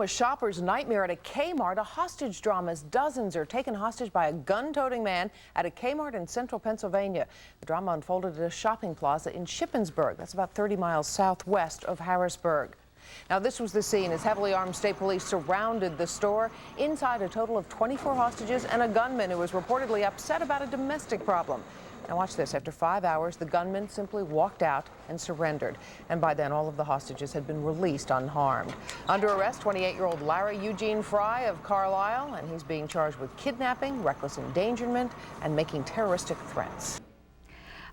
A shopper's nightmare at a K-Mart, a hostage drama as dozens are taken hostage by a gun-toting man at a K-Mart in central Pennsylvania. The drama unfolded at a shopping plaza in Shippensburg. That's about 30 miles southwest of Harrisburg. Now, this was the scene as heavily armed state police surrounded the store. Inside, a total of 24 hostages and a gunman who was reportedly upset about a domestic problem. Now watch this. After 5 hours, the gunman simply walked out and surrendered. And by then, all of the hostages had been released unharmed. Under arrest, 28-year-old Larry Eugene Fry of Carlisle, and he's being charged with kidnapping, reckless endangerment, and making terroristic threats.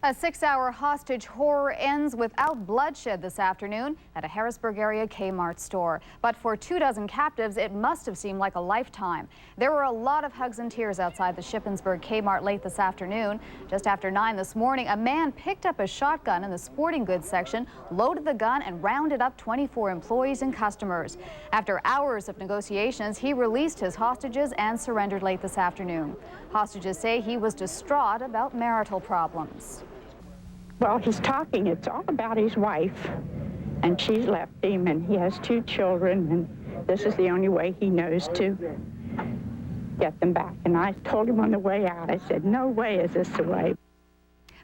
A 6-hour hostage horror ends without bloodshed this afternoon at a Harrisburg area K-Mart store. But for 24 captives, it must have seemed like a lifetime. There were a lot of hugs and tears outside the Shippensburg K-Mart late this afternoon. Just after 9 this morning, a man picked up a shotgun in the sporting goods section, loaded the gun, and rounded up 24 employees and customers. After hours of negotiations, he released his hostages and surrendered late this afternoon. Hostages say he was distraught about marital problems. Well, he's talking. It's all about his wife, and she's left him, and he has 2 children, and this is the only way he knows to get them back. And I told him on the way out, I said, no way is this the way.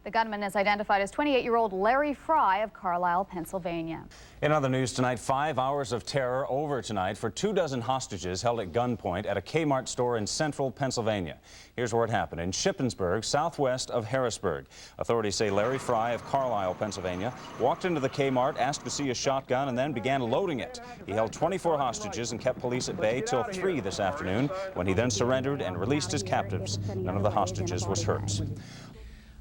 The gunman is identified as 28-year-old Larry Fry of Carlisle, Pennsylvania. In other news tonight, 5 hours of terror over tonight for 24 hostages held at gunpoint at a K-Mart store in central Pennsylvania. Here's where it happened, in Shippensburg, southwest of Harrisburg. Authorities say Larry Fry of Carlisle, Pennsylvania, walked into the K-Mart, asked to see a shotgun, and then began loading it. He held 24 hostages and kept police at bay till 3 this afternoon, when he then surrendered and released his captives. None of the hostages was hurt.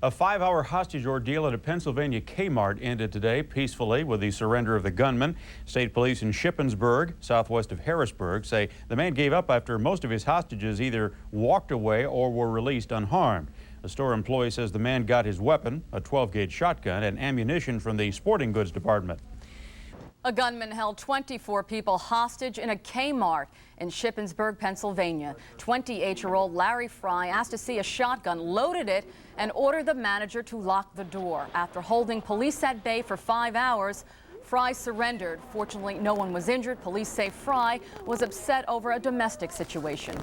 A 5-hour hostage ordeal at a Pennsylvania K-Mart ended today peacefully with the surrender of the gunman. State police in Shippensburg, southwest of Harrisburg, say the man gave up after most of his hostages either walked away or were released unharmed. The store employee says the man got his weapon, a 12-gauge shotgun, and ammunition from the sporting goods department. A gunman held 24 people hostage in a K-Mart in Shippensburg, Pennsylvania. 28-year-old Larry Fry asked to see a shotgun, loaded it, and ordered the manager to lock the door. After holding police at bay for 5 hours, Fry surrendered. Fortunately, no one was injured. Police say Fry was upset over a domestic situation.